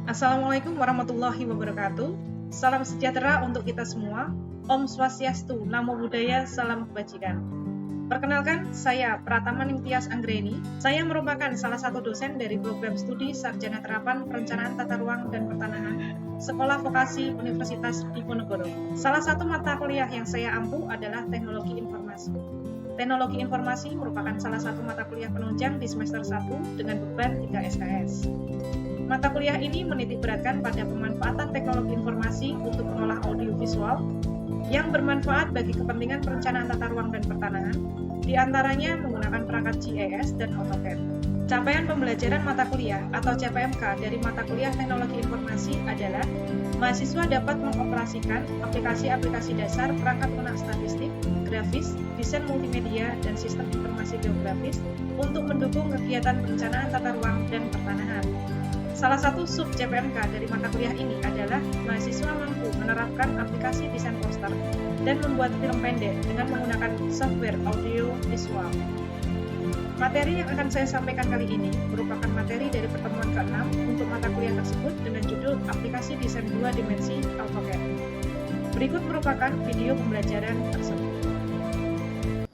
Assalamualaikum warahmatullahi wabarakatuh. Salam sejahtera untuk kita semua. Om Swastiastu, Namo Buddhaya, Salam Kebajikan. Perkenalkan, saya Pratama Ningtyas Anggreni. Saya merupakan salah satu dosen dari program studi Sarjana Terapan Perencanaan Tata Ruang dan Pertanahan, Sekolah Vokasi Universitas Diponegoro. Salah satu mata kuliah yang saya ampu adalah Teknologi Informasi. Teknologi Informasi merupakan salah satu mata kuliah penunjang di semester 1 dengan beban 3 SKS. Mata kuliah ini menitikberatkan pada pemanfaatan teknologi informasi untuk mengolah audiovisual yang bermanfaat bagi kepentingan perencanaan tata ruang dan pertanahan, diantaranya menggunakan perangkat GIS dan AutoCAD. Capaian pembelajaran mata kuliah atau CPMK dari mata kuliah teknologi informasi adalah mahasiswa dapat mengoperasikan aplikasi-aplikasi dasar perangkat lunak statistik, grafis, desain multimedia, dan sistem informasi geografis untuk mendukung kegiatan perencanaan tata ruang dan pertanahan. Salah satu sub CPMK dari mata kuliah ini adalah mahasiswa mampu menerapkan aplikasi desain poster dan membuat film pendek dengan menggunakan software audio visual. Materi yang akan saya sampaikan kali ini merupakan materi dari pertemuan ke-6 untuk mata kuliah tersebut dengan judul Aplikasi Desain 2 Dimensi AutoCAD. Berikut merupakan video pembelajaran tersebut.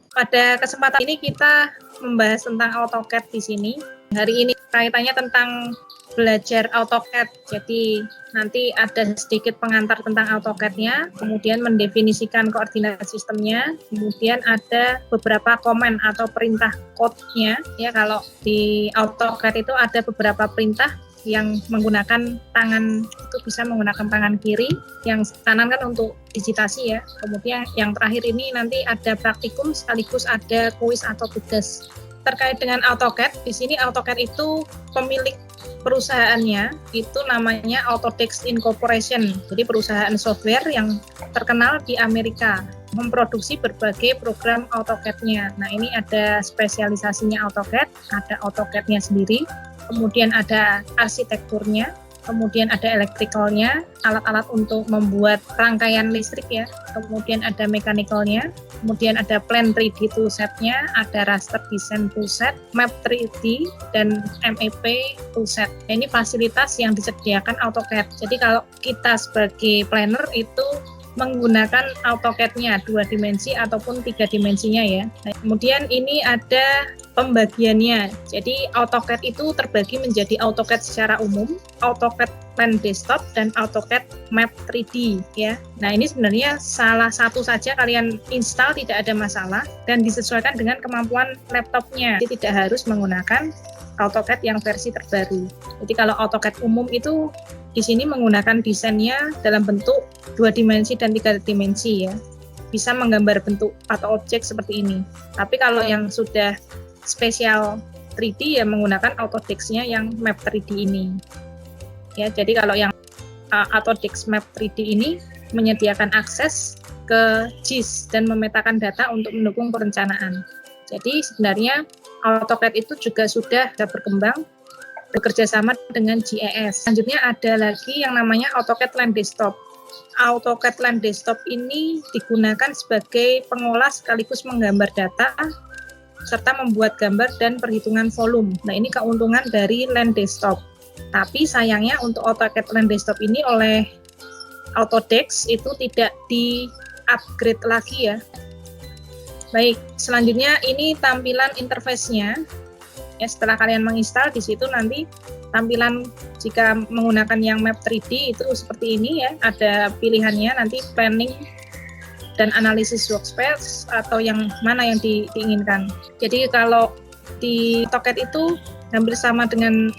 Pada kesempatan ini kita membahas tentang AutoCAD di sini. Hari ini kaitannya tentang belajar AutoCAD. Jadi nanti ada sedikit pengantar tentang AutoCAD-nya, kemudian mendefinisikan koordinat sistemnya, kemudian ada beberapa komen atau perintah code-nya. Ya, kalau di AutoCAD itu ada beberapa perintah yang menggunakan tangan, itu bisa menggunakan tangan kiri, yang kanan kan untuk digitasi ya. Kemudian yang terakhir ini nanti ada praktikum sekaligus ada kuis atau tugas. Terkait dengan AutoCAD, di sini AutoCAD itu pemilik perusahaannya itu namanya Autodesk Incorporation. Jadi perusahaan software yang terkenal di Amerika, memproduksi berbagai program AutoCAD-nya. Nah, ini ada spesialisasinya AutoCAD, ada AutoCAD-nya sendiri, kemudian ada arsitekturnya, kemudian ada elektrikalnya, alat-alat untuk membuat rangkaian listrik ya, kemudian ada mechanical-nya, kemudian ada plan 3D toolset-nya, ada raster design toolset, map 3D, dan MEP toolset. Ini fasilitas yang disediakan AutoCAD. Jadi kalau kita sebagai planner itu menggunakan AutoCAD-nya 2 dimensi ataupun 3 dimensinya ya. Nah, kemudian ini ada pembagiannya. Jadi AutoCAD itu terbagi menjadi AutoCAD secara umum, AutoCAD Plan Desktop, dan AutoCAD Map 3D ya. Nah, ini sebenarnya salah satu saja kalian install tidak ada masalah dan disesuaikan dengan kemampuan laptopnya. Jadi tidak harus menggunakan AutoCAD yang versi terbaru. Jadi kalau AutoCAD umum itu di sini menggunakan desainnya dalam bentuk 2 dimensi dan 3 dimensi ya. Bisa menggambar bentuk atau objek seperti ini. Tapi kalau yang sudah spesial 3D ya menggunakan Autodesk-nya yang Map 3D ini. Ya, jadi kalau yang Autodesk Map 3D ini menyediakan akses ke GIS dan memetakan data untuk mendukung perencanaan. Jadi sebenarnya AutoCAD itu juga sudah berkembang bekerja sama dengan GIS. Selanjutnya ada lagi yang namanya AutoCAD Land Desktop. AutoCAD Land Desktop ini digunakan sebagai pengolah sekaligus menggambar data serta membuat gambar dan perhitungan volume. Nah, ini keuntungan dari Land Desktop. Tapi sayangnya untuk AutoCAD Land Desktop ini oleh Autodesk itu tidak di-upgrade lagi ya. Baik, selanjutnya ini tampilan interface-nya. Ya, setelah kalian menginstal di situ nanti tampilan jika menggunakan yang Map 3D itu seperti ini ya, ada pilihannya nanti planning dan analisis workspace atau yang mana yang diinginkan. Jadi kalau di AutoCAD itu hampir sama dengan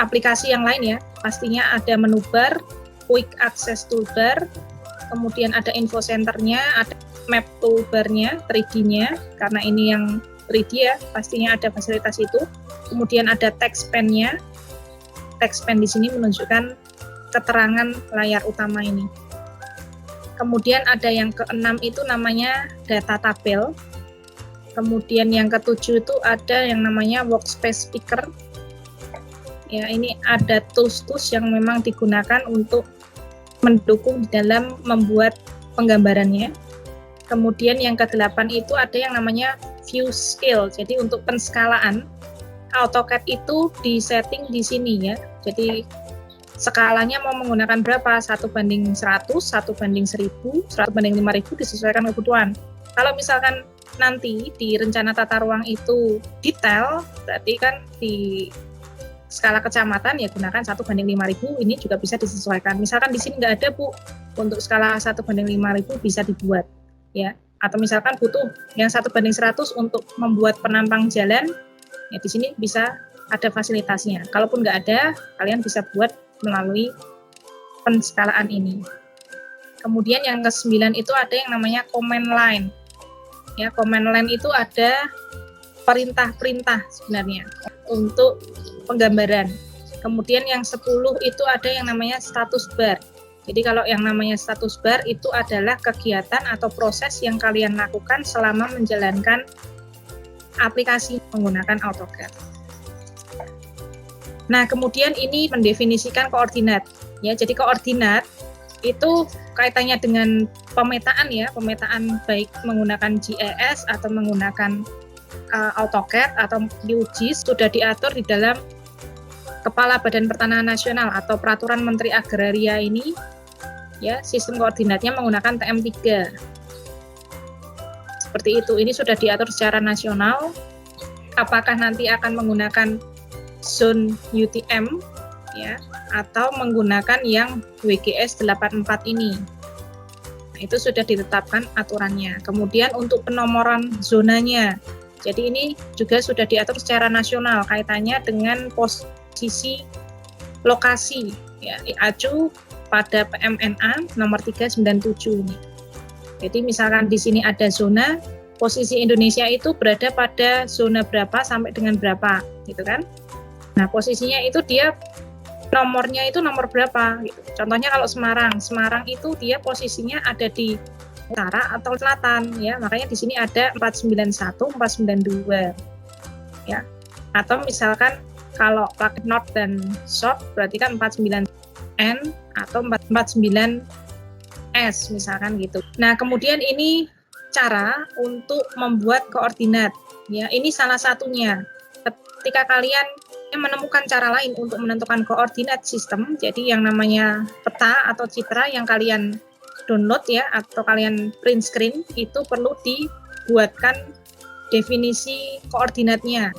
aplikasi yang lain ya, pastinya ada menu bar, quick access toolbar, kemudian ada info centernya, ada map toolbarnya, 3D-nya, karena ini yang 3D ya, pastinya ada fasilitas itu. Kemudian ada text pen-nya. Text pen di sini menunjukkan keterangan layar utama ini. Kemudian ada yang ke-6 itu namanya data tabel. Kemudian yang ke-7 itu ada yang namanya workspace picker. Ya, ini ada tools-tools yang memang digunakan untuk mendukung di dalam membuat penggambarannya. Kemudian yang ke-8 itu ada yang namanya view scale. Jadi untuk penskalaan AutoCAD itu disetting di sini ya. Jadi skalanya mau menggunakan berapa? 1:100, 1:1000, 1:5000 disesuaikan kebutuhan. Kalau misalkan nanti di rencana tata ruang itu detail, berarti kan di skala kecamatan ya gunakan 1:5000, ini juga bisa disesuaikan. Misalkan di sini nggak ada Bu, untuk skala 1:5000 bisa dibuat ya. Atau misalkan butuh yang 1:100 untuk membuat penampang jalan, ya di sini bisa ada fasilitasnya. Kalaupun nggak ada, kalian bisa buat melalui penskalaan ini. Kemudian yang ke-9 itu ada yang namanya command line. Ya, command line itu ada perintah-perintah sebenarnya untuk penggambaran. Kemudian yang 10 itu ada yang namanya status bar. Jadi kalau yang namanya status bar itu adalah kegiatan atau proses yang kalian lakukan selama menjalankan aplikasi menggunakan AutoCAD. Nah, kemudian ini mendefinisikan koordinat. Ya, jadi koordinat itu kaitannya dengan pemetaan ya, pemetaan baik menggunakan GIS atau menggunakan AutoCAD atau QGIS sudah diatur di dalam Kepala Badan Pertanahan Nasional atau Peraturan Menteri Agraria ini, ya, sistem koordinatnya menggunakan TM3. Seperti itu, ini sudah diatur secara nasional. Apakah nanti akan menggunakan zone UTM, ya, atau menggunakan yang WGS 84 ini. Nah, itu sudah ditetapkan aturannya. Kemudian untuk penomoran zonanya, jadi ini juga sudah diatur secara nasional kaitannya dengan posisi lokasi ya, diacu pada PMNA nomor 397 ini. Jadi misalkan di sini ada zona, posisi Indonesia itu berada pada zona berapa sampai dengan berapa, gitu kan? Nah, posisinya itu dia nomornya itu nomor berapa gitu. Contohnya kalau Semarang itu dia posisinya ada di utara atau selatan ya, makanya di sini ada 491, 492 ya. Atau misalkan kalau pakai north dan south berarti kan 49N atau 49S misalkan gitu. Nah, kemudian ini cara untuk membuat koordinat ya. Ini salah satunya. Ketika kalian menemukan cara lain untuk menentukan koordinat sistem, jadi yang namanya peta atau citra yang kalian download ya atau kalian print screen, itu perlu dibuatkan definisi koordinatnya.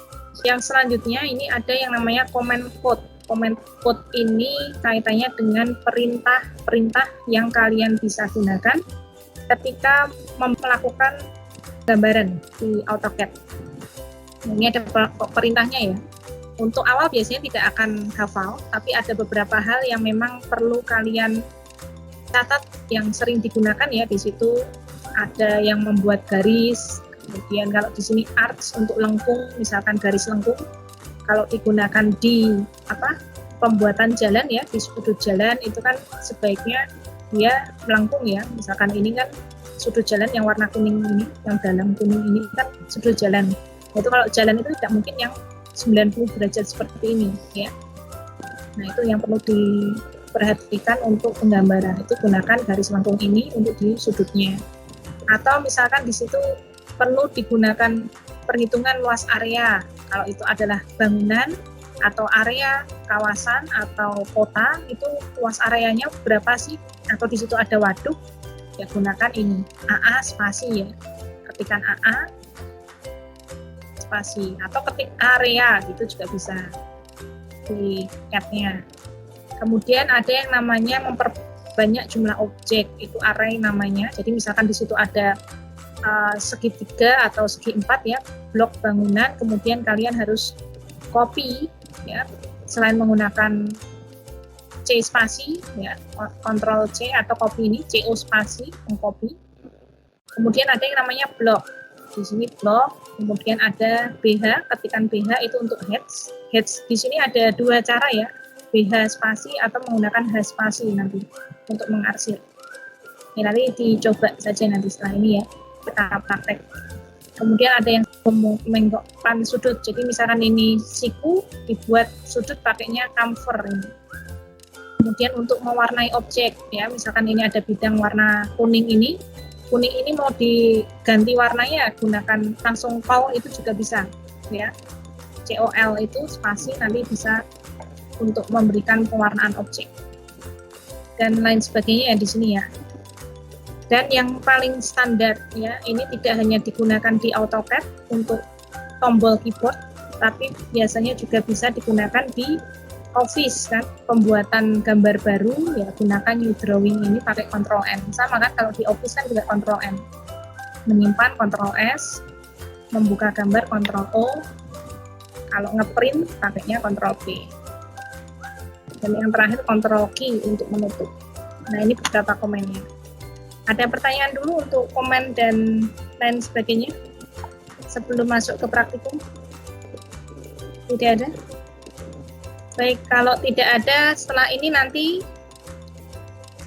Yang selanjutnya ini ada yang namanya command code. Command code ini kaitannya dengan perintah-perintah yang kalian bisa gunakan ketika melakukan gambaran di AutoCAD. Ini ada perintahnya ya. Untuk awal biasanya tidak akan hafal, tapi ada beberapa hal yang memang perlu kalian catat yang sering digunakan ya. Di situ ada yang membuat garis, kemudian kalau di sini arcs untuk lengkung, misalkan garis lengkung. Kalau digunakan di pembuatan jalan ya, di sudut jalan itu kan sebaiknya dia melengkung ya. Misalkan ini kan sudut jalan yang warna kuning ini, yang dalam kuning ini kan sudut jalan. Itu kalau jalan itu tidak mungkin yang 90 derajat seperti ini ya. Nah, itu yang perlu diperhatikan untuk penggambaran. Itu gunakan garis lengkung ini untuk di sudutnya. Atau misalkan di situ perlu digunakan perhitungan luas area. Kalau itu adalah bangunan atau area kawasan atau kota, itu luas areanya berapa sih? Atau di situ ada waduk, ya gunakan ini AA spasi ya. Ketikkan AA spasi atau ketik area gitu juga bisa di tab-nya. Kemudian ada yang namanya memperbanyak jumlah objek, itu array namanya. Jadi misalkan di situ ada segitiga atau segi 4 ya, blok bangunan, kemudian kalian harus copy ya, selain menggunakan C spasi ya, Ctrl C atau copy ini, CO spasi, mengcopy. Kemudian ada yang namanya blok. Di sini blok, kemudian ada BH, ketikan BH itu untuk heads. Heads di sini ada dua cara ya, BH spasi atau menggunakan H spasi nanti untuk mengarsir. Ini nanti dicoba saja nanti setelah ini ya, kita praktek. Kemudian ada yang menggokkan sudut, jadi misalkan ini siku, dibuat sudut pakainya chamfer ini. Kemudian untuk mewarnai objek ya, misalkan ini ada bidang warna kuning ini mau diganti warnanya, gunakan langsung pau itu juga bisa ya. C COL itu spasi nanti bisa untuk memberikan pewarnaan objek dan lain sebagainya ya di sini ya. Dan yang paling standar ya, ini tidak hanya digunakan di AutoCAD untuk tombol keyboard, tapi biasanya juga bisa digunakan di Office kan, pembuatan gambar baru ya gunakan New Drawing ini pakai Ctrl N. Sama kan kalau di Office kan juga Ctrl N. Menyimpan Ctrl S, membuka gambar Ctrl O, kalau ngeprint pakainya Ctrl P. Dan yang terakhir Ctrl Key untuk menutup. Nah, ini beberapa komennya. Ada pertanyaan dulu untuk komen dan lain sebagainya sebelum masuk ke praktikum? Tidak ada? Baik, kalau tidak ada, setelah ini nanti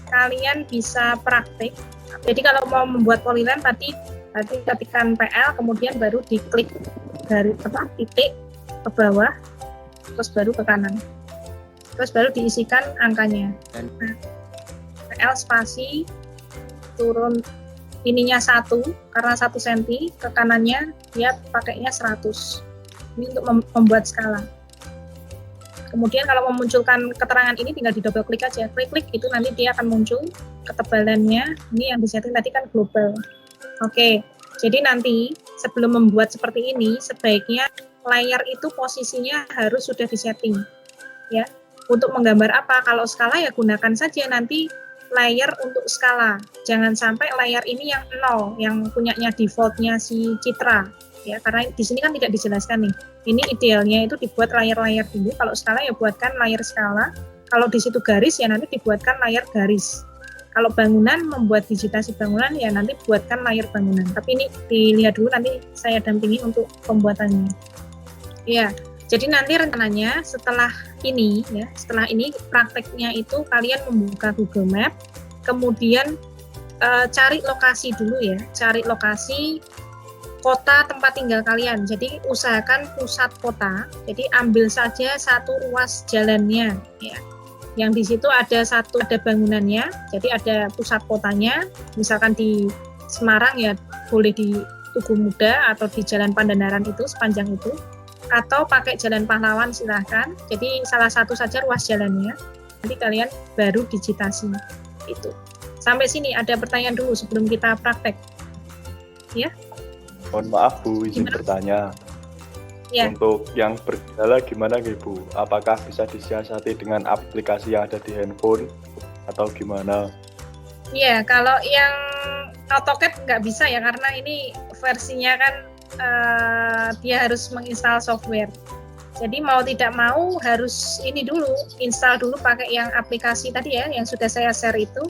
kalian bisa praktik. Jadi kalau mau membuat polyline tadi ketikkan PL, kemudian baru diklik dari titik ke bawah, terus baru ke kanan. Terus baru diisikan angkanya. Nah, PL spasi turun ininya 1 karena 1 cm, ke kanannya dia pakainya 100. Ini untuk membuat skala. Kemudian kalau memunculkan keterangan ini tinggal di double klik aja. Klik itu nanti dia akan muncul ketebalannya. Ini yang disetting tadi kan global. Oke. Jadi nanti sebelum membuat seperti ini sebaiknya layer itu posisinya harus sudah disetting. Ya. Untuk menggambar apa? Kalau skala ya gunakan saja nanti layer untuk skala. Jangan sampai layer ini yang 0, yang punyanya defaultnya si Citra. Ya, karena di sini kan tidak dijelaskan nih. Ini idealnya itu dibuat layer-layer dulu. Kalau skala ya buatkan layer skala. Kalau di situ garis ya nanti dibuatkan layer garis. Kalau bangunan membuat digitasi bangunan ya nanti buatkan layer bangunan. Tapi ini dilihat dulu nanti saya dampingi untuk pembuatannya. Ya, jadi nanti rencananya setelah ini ya, setelah ini prakteknya itu kalian membuka Google Map, kemudian cari lokasi dulu ya, cari lokasi kota tempat tinggal kalian. Jadi usahakan pusat kota. Jadi ambil saja satu ruas jalannya ya. Yang di situ ada bangunannya. Jadi ada pusat kotanya. Misalkan di Semarang ya boleh di Tugu Muda atau di Jalan Pandanaran itu sepanjang itu. Atau pakai Jalan Pahlawan silahkan. Jadi salah satu saja ruas jalannya. Nanti kalian baru digitasi itu. Sampai sini ada pertanyaan dulu sebelum kita praktek. Ya. Mohon maaf Bu, izin bertanya. Ya. Untuk yang bergejala gimana Bu? Apakah bisa disiasati dengan aplikasi yang ada di handphone atau gimana? Iya, kalau yang AutoCAD nggak bisa ya karena ini versinya kan dia harus menginstal software. Jadi mau tidak mau harus ini dulu, install dulu pakai yang aplikasi tadi ya, yang sudah saya share itu.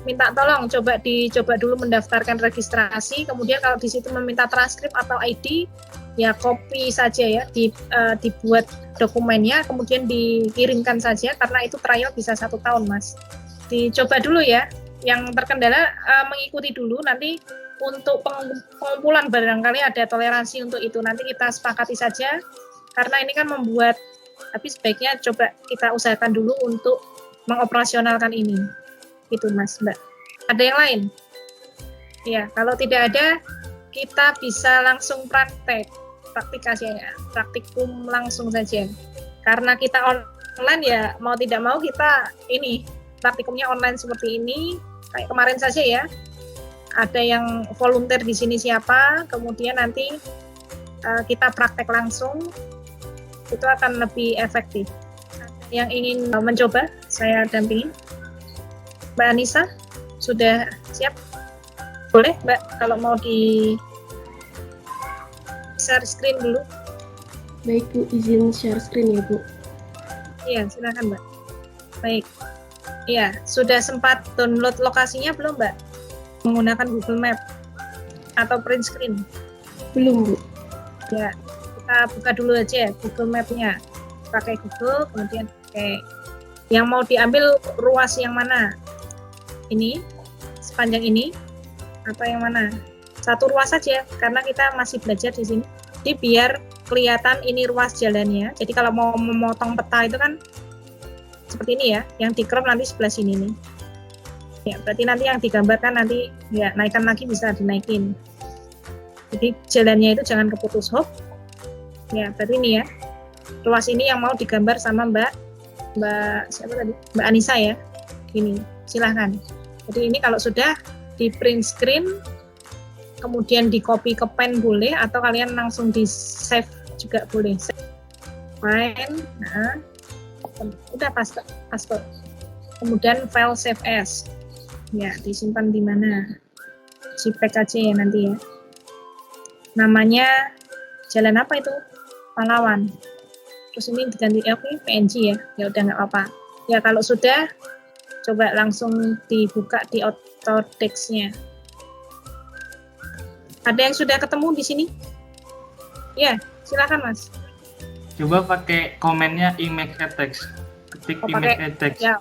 Minta tolong dicoba dulu mendaftarkan registrasi, kemudian kalau di situ meminta transkrip atau ID, ya copy saja ya, dibuat dokumennya, kemudian dikirimkan saja, karena itu trial bisa 1 tahun Mas. Dicoba dulu ya, yang terkendala mengikuti dulu, nanti untuk pengumpulan barangkali ada toleransi untuk itu, nanti kita sepakati saja, karena ini kan membuat, tapi sebaiknya coba kita usahakan dulu untuk mengoperasionalkan ini. Itu Mas, Mbak. Ada yang lain? Ya, kalau tidak ada, kita bisa langsung praktikasi ya, praktikum langsung saja. Karena kita online ya, mau tidak mau kita ini, praktikumnya online seperti ini, kayak kemarin saja ya. Ada yang volunteer di sini siapa, kemudian nanti kita praktek langsung, itu akan lebih efektif. Yang ingin mencoba, saya dampingi. Mbak Anissa, sudah siap? Boleh Mbak, kalau mau di share screen dulu. Baik Bu, izin share screen ya Bu. Iya, silakan Mbak. Baik. Iya, sudah sempat download lokasinya belum Mbak? Menggunakan Google Map atau print screen? Belum Bu. Ya, kita buka dulu aja ya Google Map-nya. Pakai Google, kemudian pakai yang mau diambil ruas yang mana? Ini sepanjang ini atau yang mana? Satu ruas saja karena kita masih belajar di sini. Jadi biar kelihatan ini ruas jalannya. Jadi kalau mau memotong peta itu kan seperti ini ya. Yang di crop nanti sebelah sini nih. Ya, berarti nanti yang digambarkan nanti ya naikkan lagi bisa dinaikin. Jadi jalannya itu jangan keputus hop. Ya, berarti ini ya. ruas ini yang mau digambar sama Mbak siapa tadi? Mbak Anissa ya. Ini, silahkan. Jadi ini kalau sudah di print screen, kemudian di copy ke pen boleh, atau kalian langsung di save juga boleh. Fine. Nah, udah pas. Kemudian file save as. Ya, disimpan di mana? JPEG aja ya nanti ya. Namanya jalan apa itu? Pahlawan. Terus ini diganti PNG ya. Ya udah nggak apa-apa. Ya kalau sudah, coba langsung dibuka di Autodesk-nya. Ada yang sudah ketemu di sini? Ya, silakan Mas. Coba pakai komennya image add text. Ketik image add text. Ya.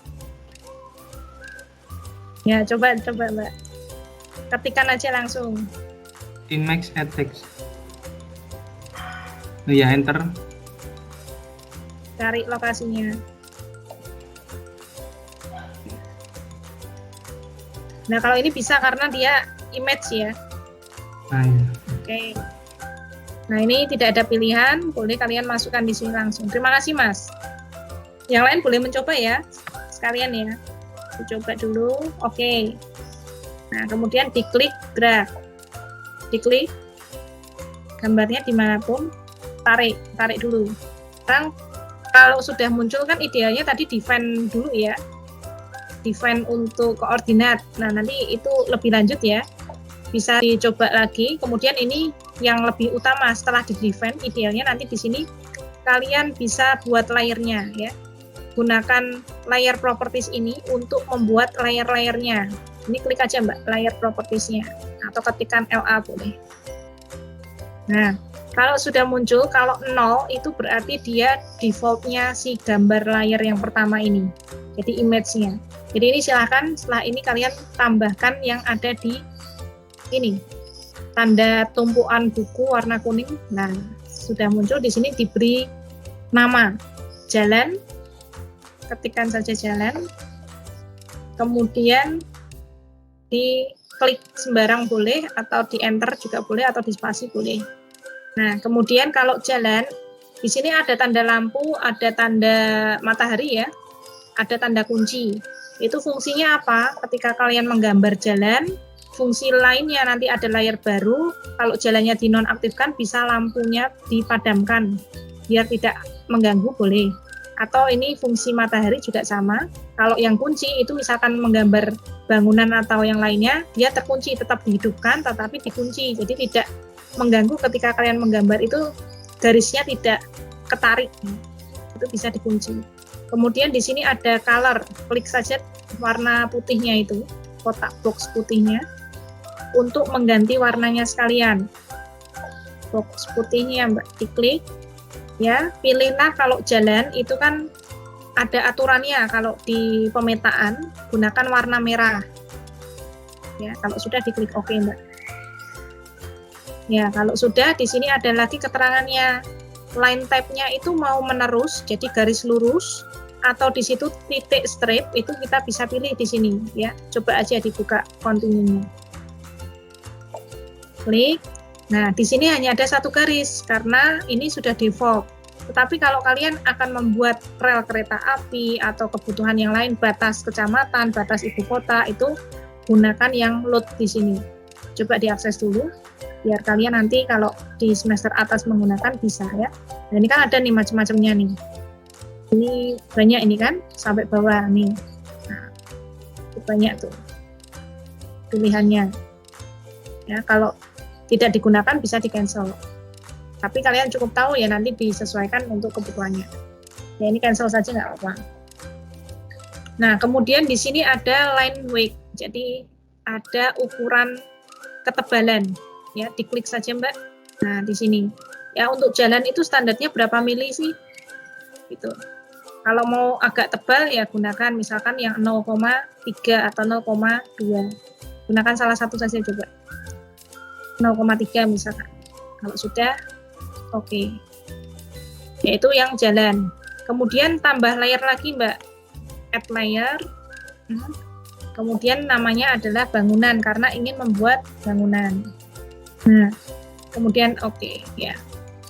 Ya, coba Mbak. Ketikan aja langsung. Image add text. Ya, enter. Cari lokasinya. Nah, kalau ini bisa karena dia image ya. Nah, ya. Oke. Nah, ini tidak ada pilihan, boleh kalian masukkan di sini langsung. Terima kasih, Mas. Yang lain boleh mencoba ya, sekalian ya. Dicoba dulu, oke. Nah, kemudian diklik drag. Diklik, gambarnya dimanapun, tarik dulu. Sekarang, kalau sudah muncul kan idealnya tadi define dulu ya. Define untuk koordinat. Nah, nanti itu lebih lanjut ya. Bisa dicoba lagi. Kemudian ini yang lebih utama setelah di-define, idealnya nanti di sini kalian bisa buat layernya ya. Gunakan layer properties ini untuk membuat layer-layernya. Ini klik aja Mbak, layer propertiesnya. Atau ketikkan LA boleh. Nah, kalau sudah muncul, kalau 0 itu berarti dia defaultnya si gambar layer yang pertama ini. Jadi image-nya. Jadi ini silahkan setelah ini kalian tambahkan yang ada di ini. Tanda tumpuan buku warna kuning. Nah, sudah muncul di sini diberi nama jalan. Ketikkan saja jalan. Kemudian diklik sembarang boleh, atau di enter juga boleh, atau di spasi boleh. Nah, kemudian kalau jalan, di sini ada tanda lampu, ada tanda matahari ya, ada tanda kunci. Itu fungsinya apa? Ketika kalian menggambar jalan, fungsi lainnya nanti ada layar baru, kalau jalannya dinonaktifkan bisa lampunya dipadamkan, biar tidak mengganggu boleh. Atau ini fungsi matahari juga sama, kalau yang kunci itu misalkan menggambar bangunan atau yang lainnya, dia terkunci, tetap dihidupkan tetapi dikunci, jadi tidak mengganggu ketika kalian menggambar itu garisnya tidak ketarik, itu bisa dikunci. Kemudian di sini ada color, klik saja warna putihnya itu, kotak box putihnya, untuk mengganti warnanya sekalian. Box putihnya Mbak diklik, ya pilihlah kalau jalan itu kan ada aturannya, kalau di pemetaan gunakan warna merah. Ya, kalau sudah diklik OK Mbak. Ya, kalau sudah di sini ada lagi keterangannya. Line type-nya itu mau menerus, jadi garis lurus, atau di situ titik strip, itu kita bisa pilih di sini ya. Coba aja dibuka continue-nya. Klik. Nah, di sini hanya ada satu garis karena ini sudah default. Tetapi kalau kalian akan membuat rel kereta api atau kebutuhan yang lain, batas kecamatan, batas ibu kota, itu gunakan yang load di sini. Coba diakses dulu, biar kalian nanti kalau di semester atas menggunakan bisa ya. Nah, ini kan ada nih macam-macamnya nih. Ini banyak ini kan, sampai bawah nih. Nah, banyak tuh pilihannya. Ya, kalau tidak digunakan bisa di cancel. Tapi kalian cukup tahu ya, nanti disesuaikan untuk kebutuhannya. Ya, ini cancel saja nggak apa-apa. Nah, kemudian di sini ada line weight. Jadi ada ukuran ketebalan. Ya, diklik saja Mbak. Nah, di sini. Ya, untuk jalan itu standarnya berapa mili sih? Gitu. Kalau mau agak tebal ya gunakan misalkan yang 0,3 atau 0,2. Gunakan salah satu saja coba. 0,3 misalkan. Kalau sudah, oke. Yaitu yang jalan. Kemudian tambah layer lagi Mbak. Add layer. Kemudian namanya adalah bangunan karena ingin membuat bangunan. Nah, kemudian oke ya.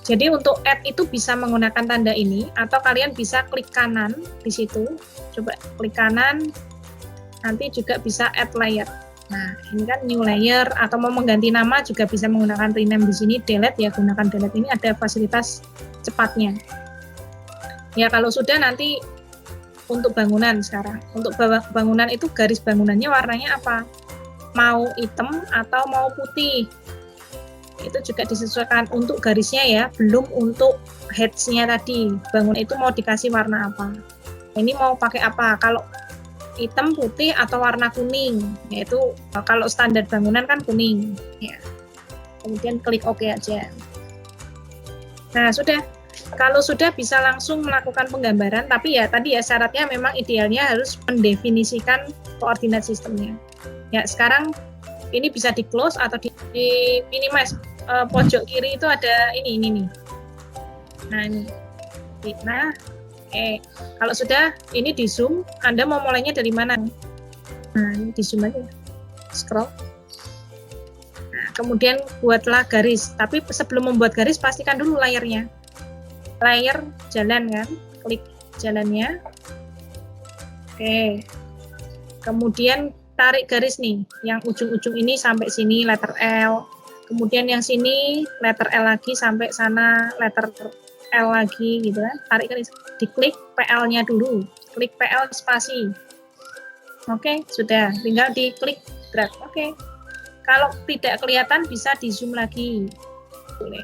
Jadi untuk add itu bisa menggunakan tanda ini, atau kalian bisa klik kanan di situ. Coba klik kanan, nanti juga bisa add layer. Nah, ini kan new layer, atau mau mengganti nama juga bisa menggunakan rename di sini. Delete ya, gunakan delete, ini ada fasilitas cepatnya. Ya kalau sudah nanti untuk bangunan sekarang. Untuk bangunan itu garis bangunannya warnanya apa? Mau hitam atau mau putih? Itu juga disesuaikan untuk garisnya ya, belum untuk heads-nya tadi. Bangunan itu mau dikasih warna apa? Ini mau pakai apa? Kalau hitam, putih, atau warna kuning, yaitu kalau standar bangunan kan kuning. Ya. Kemudian klik OK aja. Nah sudah. Kalau sudah bisa langsung melakukan penggambaran, tapi ya tadi ya syaratnya memang idealnya harus mendefinisikan koordinat sistemnya. Ya sekarang ini bisa di close atau di minimize. Pojok kiri itu ada ini nih. Nah ini. Nah, kalau sudah ini di zoom, Anda mau mulainya dari mana? Nah ini di zoom aja. Scroll. Nah, kemudian buatlah garis. Tapi sebelum membuat garis pastikan dulu layernya. Layer jalan kan, klik jalannya. Oke. Kemudian tarik garis nih, yang ujung-ujung ini sampai sini letter L. Kemudian yang sini letter L lagi sampai sana letter L lagi gitu kan. Tarik garis, diklik PL-nya dulu. Klik PL spasi. Oke, sudah. Tinggal diklik drag. Oke. Kalau tidak kelihatan bisa di zoom lagi. Boleh.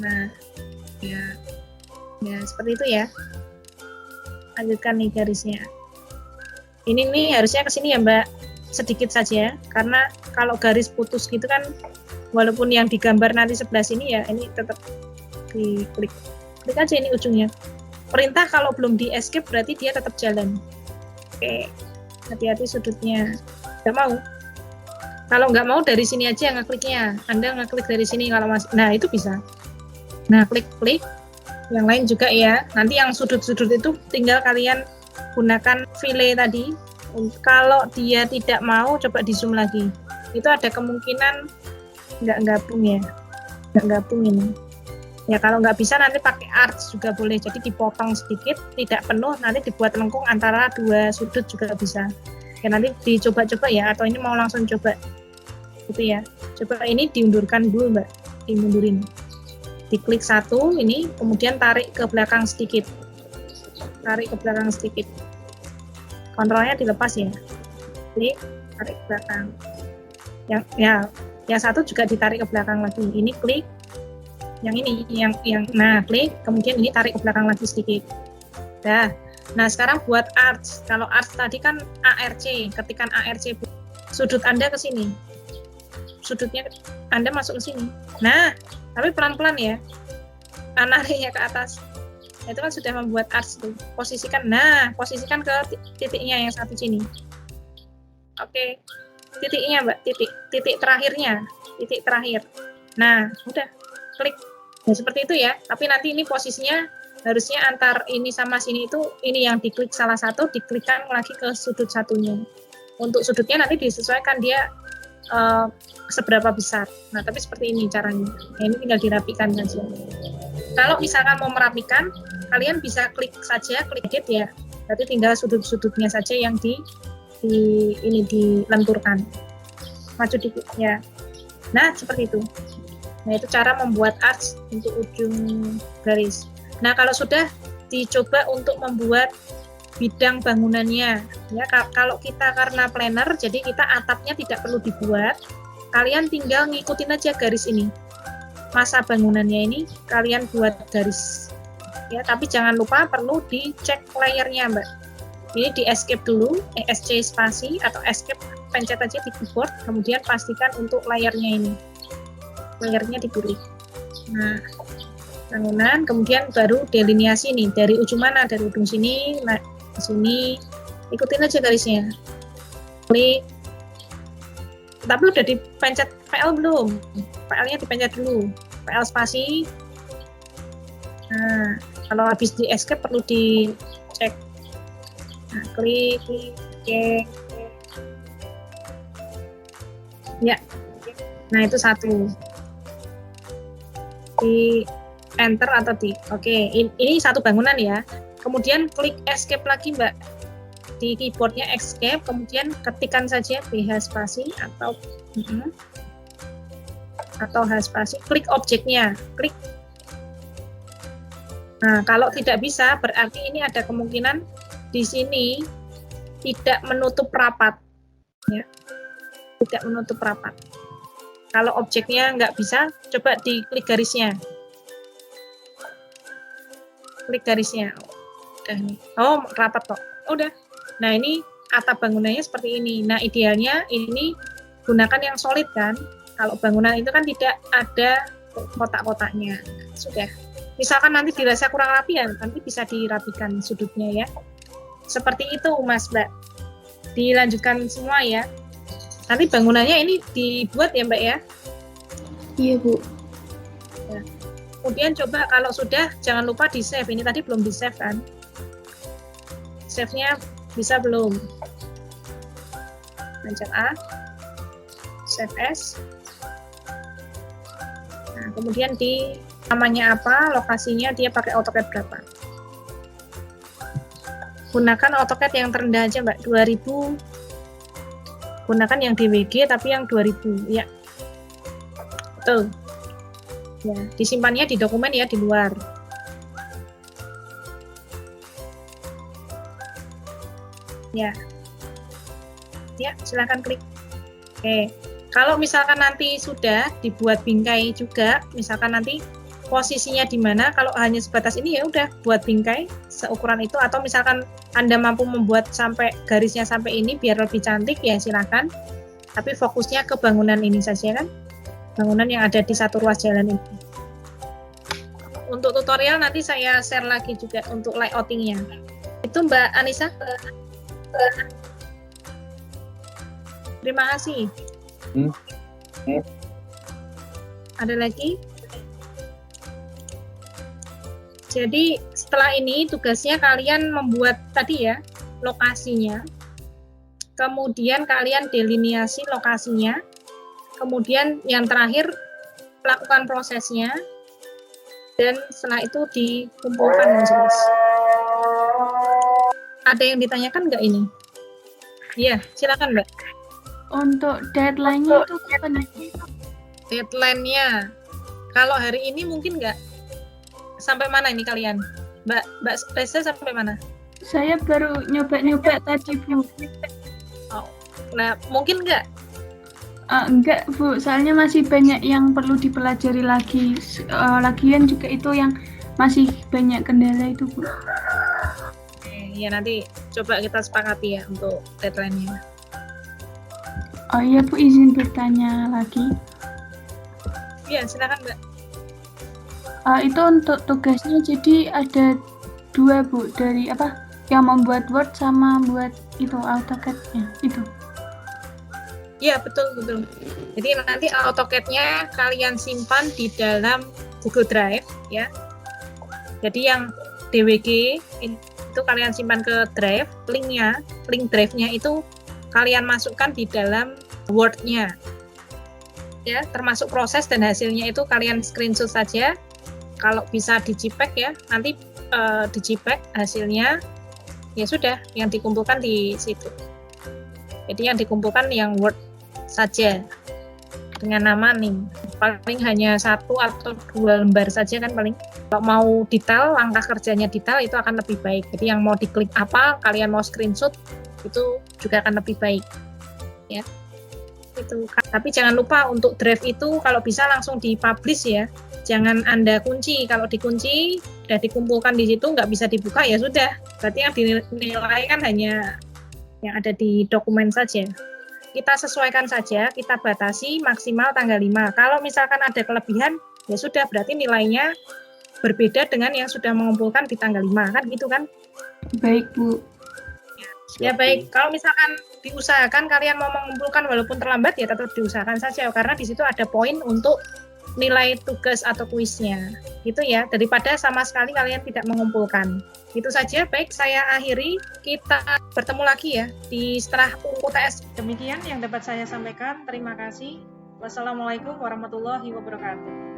Nah, ya seperti itu ya. Lanjutkan nih garisnya. Ini nih harusnya ke sini ya Mbak, sedikit saja, karena kalau garis putus gitu kan, walaupun yang digambar nanti sebelah sini ya, ini tetap diklik aja ini ujungnya. Perintah kalau belum di escape berarti dia tetap jalan. Oke, hati-hati sudutnya. Nggak mau. Kalau nggak mau dari sini aja ngekliknya. Anda ngeklik dari sini kalau masih, nah itu bisa. Nah klik. Yang lain juga ya. Nanti yang sudut-sudut itu tinggal kalian gunakan fillet tadi. Kalau dia tidak mau, coba di zoom lagi. Itu ada kemungkinan nggak gabung ya. Nggak gabung ini. Ya kalau nggak bisa nanti pakai arch juga boleh. Jadi dipotong sedikit, tidak penuh, nanti dibuat lengkung antara dua sudut juga bisa. Ya nanti dicoba-coba ya. Atau ini mau langsung coba. Gitu ya. Coba ini diundurkan dulu Mbak. Dimundurin. Diklik satu ini, kemudian tarik ke belakang sedikit. Tarik ke belakang sedikit. Kontrolnya dilepas ya. Klik, tarik ke belakang. Yang satu juga ditarik ke belakang lagi. Ini klik. Yang ini, nah klik, kemudian ini tarik ke belakang lagi sedikit. Nah sekarang buat arch. Kalau arch tadi kan ARC. Ketikan ARC, sudut Anda ke sini. Sudutnya Anda masuk ke sini. Nah, tapi pelan-pelan ya. Nariknya ke atas. Itu kan sudah membuat arch tuh. Posisikan ke titiknya yang satu sini. Oke. Titiknya Mbak, titik terakhirnya. Titik terakhir. Nah, udah. Klik. Nah, seperti itu ya. Tapi nanti ini posisinya harusnya antar ini sama sini itu, ini yang diklik salah satu, diklikkan lagi ke sudut satunya. Untuk sudutnya nanti disesuaikan dia seberapa besar. Nah, tapi seperti ini caranya. Nah, ini tinggal dirapikan saja. Kalau misalkan mau merapikan, kalian bisa klik saja, klik edit ya. Berarti tinggal sudut-sudutnya saja yang ini dilenturkan. Maju dikit ya. Nah, seperti itu. Nah, itu cara membuat arch untuk ujung garis. Nah, kalau sudah dicoba untuk membuat bidang bangunannya ya. Kalau kita karena planner, jadi kita atapnya tidak perlu dibuat, kalian tinggal ngikutin aja garis ini, masa bangunannya ini kalian buat garis ya. Tapi jangan lupa perlu dicek layernya Mbak. Ini di escape dulu, ESC spasi atau escape, pencet aja di keyboard, kemudian pastikan untuk layernya ini, layernya dipilih. Nah, bangunan, kemudian baru delineasi nih, dari ujung mana, dari ujung sini, nah ke sini, ikutin aja garisnya, klik. Tapi udah dipencet PL belum? PL-nya dipencet dulu, PL spasi. Nah, kalau habis di escape perlu dicek. Nah, klik, oke. Ya, nah itu satu. enter atau di. Oke, ini satu bangunan ya. Kemudian klik escape lagi Mbak. Di keyboardnya escape, kemudian ketikkan saja BH spasi atau H spasi, klik objeknya, klik. Nah, kalau tidak bisa, berarti ini ada kemungkinan di sini tidak menutup rapat, ya, tidak menutup rapat. Kalau objeknya nggak bisa, coba diklik garisnya, klik garisnya. Udah nih, oh rapat kok, udah. Nah ini atap bangunannya seperti ini. Nah idealnya ini gunakan yang solid kan. Kalau bangunan itu kan tidak ada kotak-kotaknya. Sudah. Misalkan nanti dirasa kurang rapi ya, nanti bisa dirapikan sudutnya ya. Seperti itu Mas Mbak. Dilanjutkan semua ya. Nanti bangunannya ini dibuat ya Mbak ya. Iya Bu. Ya. Kemudian coba kalau sudah jangan lupa di save. Ini tadi belum di save kan. Save-nya bisa belum? Pencet A. Save as. Nah, kemudian di namanya apa, lokasinya dia pakai AutoCAD berapa. Gunakan AutoCAD yang terendah aja Mbak, 2000. Gunakan yang DWG tapi yang 2000, ya. Betul. Ya, disimpannya di dokumen ya, di luar. Ya. Ya, silakan klik. Oke. Kalau misalkan nanti sudah dibuat bingkai juga, misalkan nanti posisinya di mana, kalau hanya sebatas ini ya udah buat bingkai seukuran itu, atau misalkan Anda mampu membuat sampai garisnya sampai ini biar lebih cantik ya silakan. Tapi fokusnya ke bangunan ini saja kan. Bangunan yang ada di satu ruas jalan ini. Untuk tutorial nanti saya share lagi juga untuk layoutingnya. Itu Mbak Anissa. Terima kasih. Ada lagi? Jadi setelah ini tugasnya kalian membuat tadi ya lokasinya, kemudian kalian delineasi lokasinya, kemudian yang terakhir lakukan prosesnya, dan setelah itu dikumpulkan yang jelas. Ada yang ditanyakan nggak ini? Iya, silakan Mbak. Untuk deadline-nya itu kapan? Deadline-nya, kalau hari ini mungkin nggak. Sampai mana ini kalian? Mbak Reza sampai mana? Saya baru nyoba-nyoba tadi, Bu. Oh, nah, mungkin nggak? Enggak, Bu. Soalnya masih banyak yang perlu dipelajari lagi. Lagian juga itu yang masih banyak kendala itu, Bu. Ya, nanti coba kita sepakati ya untuk deadline-nya. Oh iya, Bu, izin bertanya lagi. Iya, silakan Mbak. Itu untuk tugasnya jadi ada 2, Bu, dari apa? Yang membuat Word sama buat itu AutoCAD-nya itu. Iya, betul. Jadi nanti AutoCAD-nya kalian simpan di dalam Google Drive ya. Jadi yang DWG itu kalian simpan ke drive, link drive-nya itu kalian masukkan di dalam Word-nya. Ya, termasuk proses dan hasilnya itu kalian screenshot saja. Kalau bisa di JPEG ya, nanti di JPEG hasilnya ya sudah yang dikumpulkan di situ. Jadi yang dikumpulkan yang Word saja dengan nama NIM. Paling hanya 1 atau 2 lembar saja kan paling. Kalau mau detail, langkah kerjanya detail itu akan lebih baik. Jadi yang mau diklik apa, kalian mau screenshot itu juga akan lebih baik. Ya. Itu. Tapi jangan lupa untuk drive itu kalau bisa langsung dipublish ya. Jangan Anda kunci. Kalau dikunci, sudah dikumpulkan di situ, nggak bisa dibuka, ya sudah. Berarti yang dinilai kan hanya yang ada di dokumen saja. Kita sesuaikan saja, kita batasi maksimal tanggal 5. Kalau misalkan ada kelebihan, ya sudah, berarti nilainya berbeda dengan yang sudah mengumpulkan di tanggal 5, kan gitu kan? Baik, Bu. Ya baik, kalau misalkan diusahakan kalian mau mengumpulkan walaupun terlambat, ya tetap diusahakan saja, karena di situ ada poin untuk nilai tugas atau kuisnya, gitu ya, daripada sama sekali kalian tidak mengumpulkan. Itu saja, baik, saya akhiri, kita bertemu lagi ya di setelah UTS. Demikian yang dapat saya sampaikan, terima kasih. Wassalamualaikum warahmatullahi wabarakatuh.